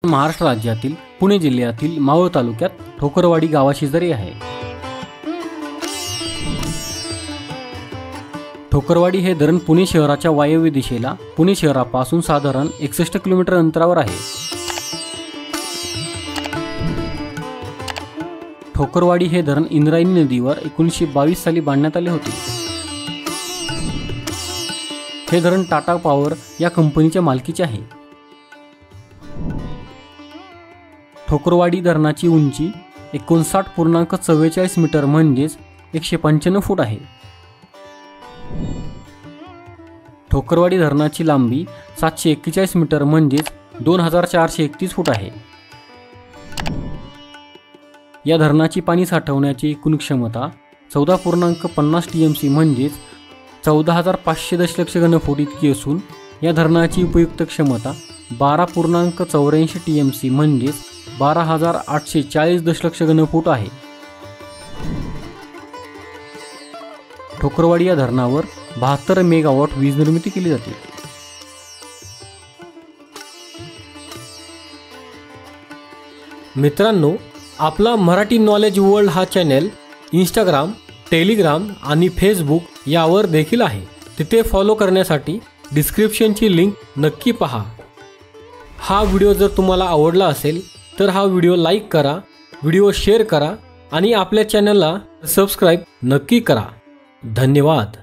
महाराष्ट्र राज्यातील पुणे जिल्ह्यातील मावळ तालुक्यात ठोकरवाडी गावाशेजारी आहे। ठोकरवाडी हे धरण पुणे शहराच्या वायव्य दिशेला पुणे शहरापासून साधारण 61 किलोमीटर अंतरावर आहे। ठोकरवाडी हे धरण इंद्रायणी नदीवर 1922 साली बांधण्यात आले होते। हे धरण टाटा पॉवर या कंपनीच्या मालकीचे आहे। ठोकरवाडी धरणाची उंची 59.44 मीटर म्हणजेच 195 फूट आहे। ठोकरवाडी धरणाची लांबी 741 मीटर म्हणजेच 2431 फूट आहे। या धरणाची पाणी साठवण्याची एकूण क्षमता 14.50 TMC म्हणजेच 14,500 दशलक्ष घनफूट इतकी असून या धरणाची उपयुक्त क्षमता 12.84 TMC म्हणजेच 12,840 दशलक्ष घनफूट आहे। ठोकरवाडी या धरणावर 72 मेगावॉट वीज निर्मिती केली जाते। मित्रांनो, आपला मराठी नॉलेज वर्ल्ड हा चॅनल इंस्टाग्राम, टेलिग्राम आणि फेसबुक यावर देखील आहे। तिथे फॉलो करण्यासाठी डिस्क्रिप्शनची लिंक नक्की पहा। हा व्हिडिओ जर तुम्हाला आवडला असेल तर हा व्हिडिओ लाईक करा, व्हिडिओ शेअर करा आणि आपल्या चॅनलला सबस्क्राईब नक्की करा। धन्यवाद।